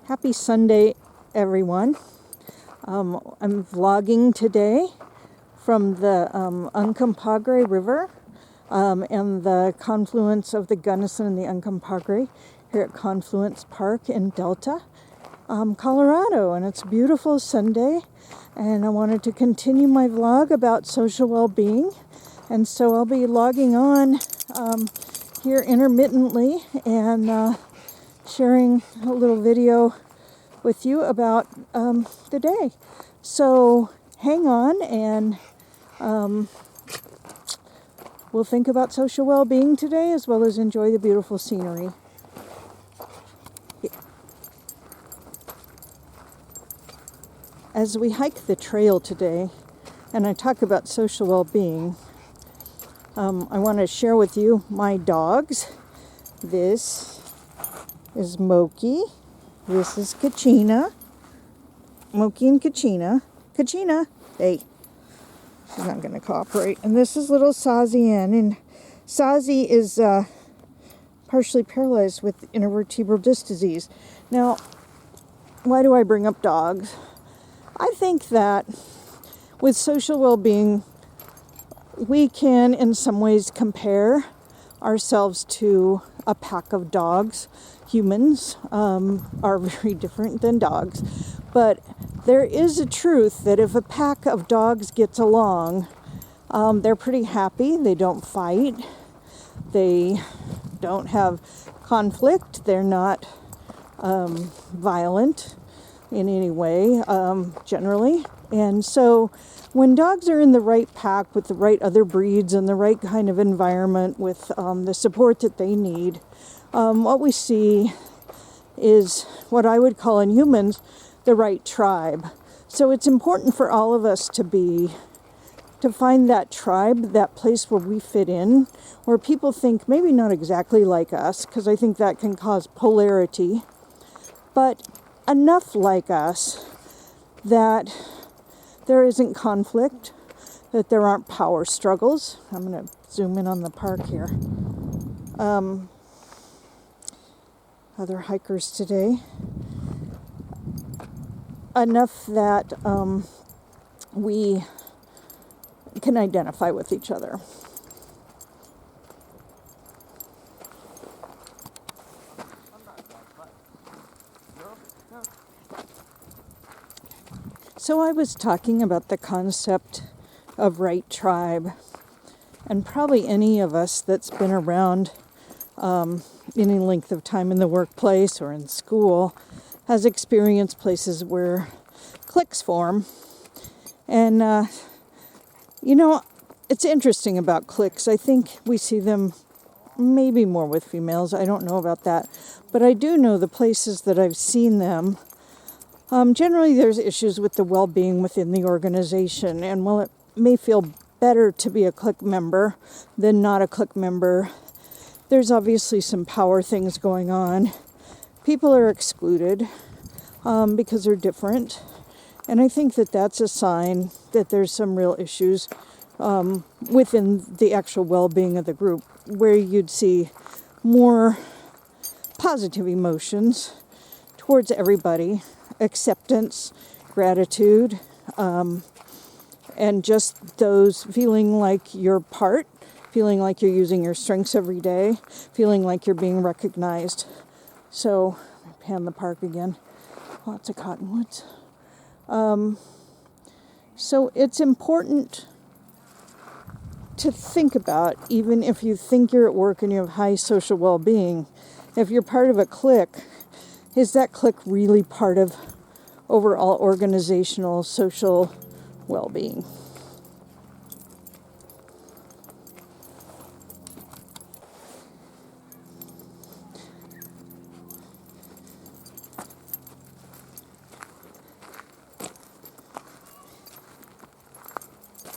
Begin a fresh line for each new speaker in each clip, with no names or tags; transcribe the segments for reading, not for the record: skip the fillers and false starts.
Happy Sunday, everyone. I'm vlogging today from the Uncompahgre River and the confluence of the Gunnison and the Uncompahgre here at Confluence Park in Delta, Colorado. And it's a beautiful Sunday, and I wanted to continue my vlog about social well-being. And so I'll be logging on here intermittently and sharing a little video with you about the day. So hang on, and we'll think about social well-being today as well as enjoy the beautiful scenery. As we hike the trail today and I talk about social well-being, I want to share with you my dogs. This is Moki. This is Kachina. Moki and Kachina. Kachina, hey. She's not going to cooperate. And this is little Sazi Ann. And Sazi is partially paralyzed with intervertebral disc disease. Now, why do I bring up dogs? I think that with social well-being, we can in some ways compare ourselves to a pack of dogs. Humans are very different than dogs, but there is a truth that if a pack of dogs gets along, they're pretty happy. They don't fight. They don't have conflict. They're not violent in any way, generally. And so when dogs are in the right pack with the right other breeds and the right kind of environment with the support that they need, what we see is what I would call in humans the right tribe. So it's important for all of us to find that tribe, that place where we fit in, where people think maybe not exactly like us, because I think that can cause polarity, but enough like us that there isn't conflict, that there aren't power struggles. I'm going to zoom in on the park here. Other hikers today. Enough that we can identify with each other. So I was talking about the concept of right tribe, and probably any of us that's been around any length of time in the workplace or in school has experienced places where cliques form. And, it's interesting about cliques. I think we see them maybe more with females. I don't know about that. But I do know the places that I've seen them. Generally, there's issues with the well-being within the organization. And while it may feel better to be a clique member than not a clique member, there's obviously some power things going on. People are excluded because they're different. And I think that that's a sign that there's some real issues within the actual well-being of the group, where you'd see more positive emotions towards everybody, acceptance, gratitude, and just those feeling like you're part, feeling like you're using your strengths every day, feeling like you're being recognized. So, pan the park again. Lots of cottonwoods. So it's important to think about, even if you think you're at work and you have high social well-being, if you're part of a clique, is that clique really part of overall organizational social well-being?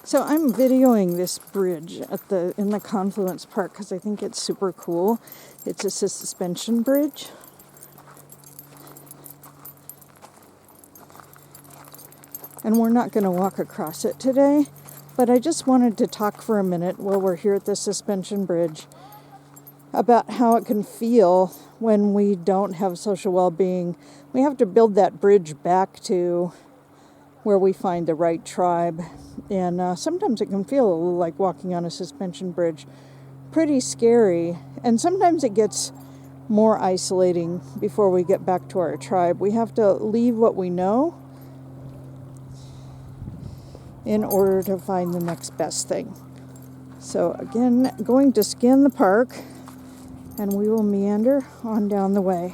So I'm videoing this bridge in the Confluence Park because I think it's super cool. It's a suspension bridge. And we're not going to walk across it today, but I just wanted to talk for a minute while we're here at the suspension bridge about how it can feel when we don't have social well-being. We have to build that bridge back to where we find the right tribe. And sometimes it can feel a little like walking on a suspension bridge. Pretty scary. And sometimes it gets more isolating before we get back to our tribe. We have to leave what we know in order to find the next best thing. So again, going to scan the park, and we will meander on down the way.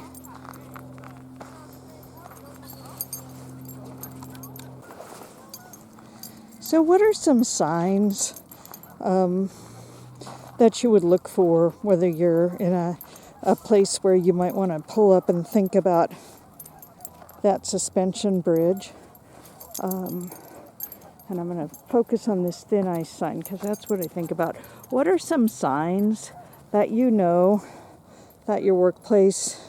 So what are some signs that you would look for, whether you're in a place where you might want to pull up and think about that suspension bridge? And I'm going to focus on this thin ice sign because that's what I think about. What are some signs that you know that your workplace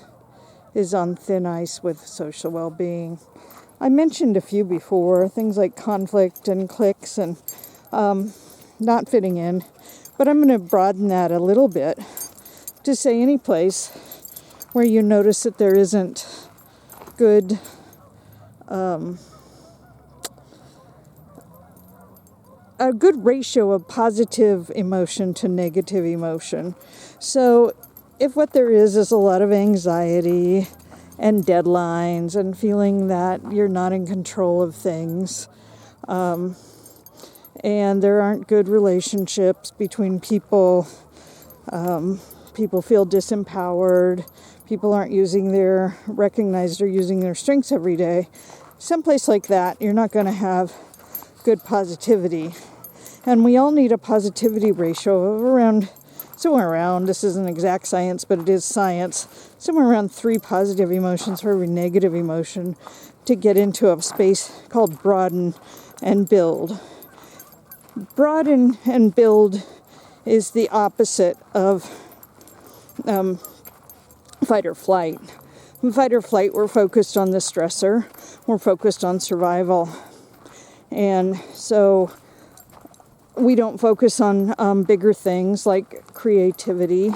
is on thin ice with social well-being? I mentioned a few before, things like conflict and cliques and not fitting in. But I'm going to broaden that a little bit to say any place where you notice that there isn't good a good ratio of positive emotion to negative emotion. So if what there is a lot of anxiety and deadlines and feeling that you're not in control of things, and there aren't good relationships between people, people feel disempowered, people aren't recognized or using their strengths every day, someplace like that, you're not going to have good positivity. And we all need a positivity ratio of somewhere around, this isn't exact science, but it is science, somewhere around 3 positive emotions for every negative emotion to get into a space called broaden and build. Broaden and build is the opposite of fight or flight. In fight or flight, we're focused on the stressor, we're focused on survival. And so we don't focus on bigger things like creativity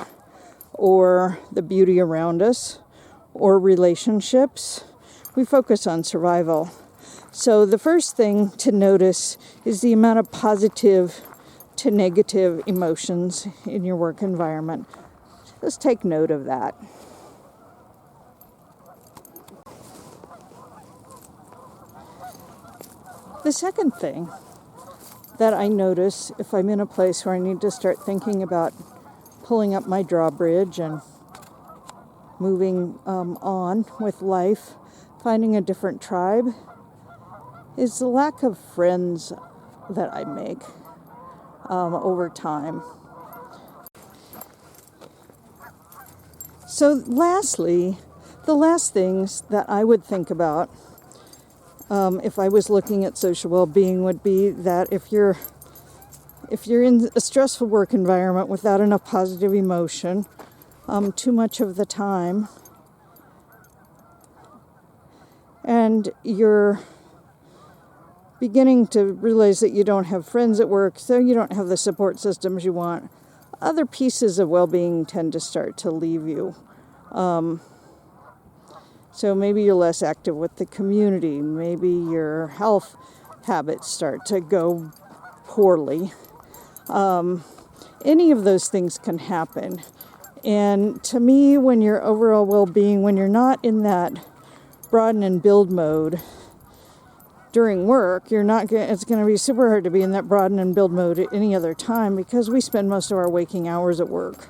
or the beauty around us or relationships. We focus on survival. So the first thing to notice is the amount of positive to negative emotions in your work environment. Just take note of that. The second thing that I notice if I'm in a place where I need to start thinking about pulling up my drawbridge and moving on with life, finding a different tribe, is the lack of friends that I make over time. So lastly, the last things that I would think about if I was looking at social well-being would be that if you're in a stressful work environment without enough positive emotion too much of the time, and you're beginning to realize that you don't have friends at work, so you don't have the support systems you want, other pieces of well-being tend to start to leave you. So maybe you're less active with the community. Maybe your health habits start to go poorly. Any of those things can happen. And to me, when your overall well-being, when you're not in that broaden and build mode during work, it's going to be super hard to be in that broaden and build mode at any other time because we spend most of our waking hours at work.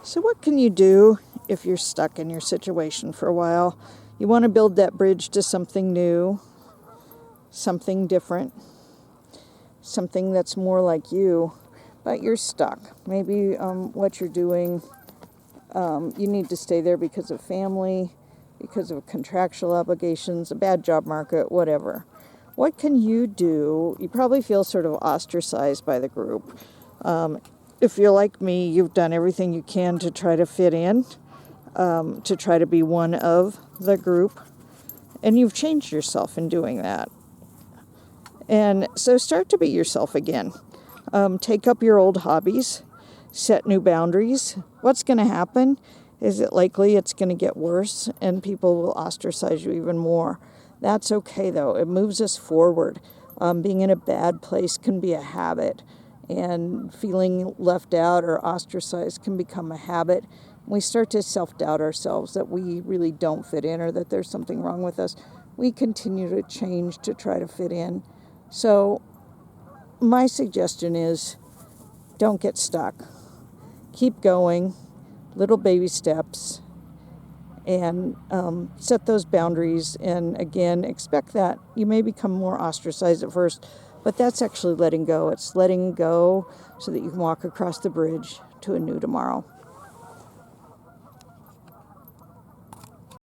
So what can you do if you're stuck in your situation for a while? You want to build that bridge to something new, something different, something that's more like you, but you're stuck. Maybe what you're doing, you need to stay there because of family, because of contractual obligations, a bad job market, whatever. What can you do? You probably feel sort of ostracized by the group. If you're like me, you've done everything you can to try to fit in, to try to be one of the group. And you've changed yourself in doing that. And so start to be yourself again. Take up your old hobbies, set new boundaries. What's going to happen is it likely it's going to get worse and people will ostracize you even more. That's okay, though. It moves us forward. Being in a bad place can be a habit, and feeling left out or ostracized can become a habit. We start to self-doubt ourselves that we really don't fit in or that there's something wrong with us. We continue to change to try to fit in. So my suggestion is don't get stuck. Keep going, little baby steps, and set those boundaries. And again, expect that you may become more ostracized at first, but that's actually letting go. It's letting go so that you can walk across the bridge to a new tomorrow.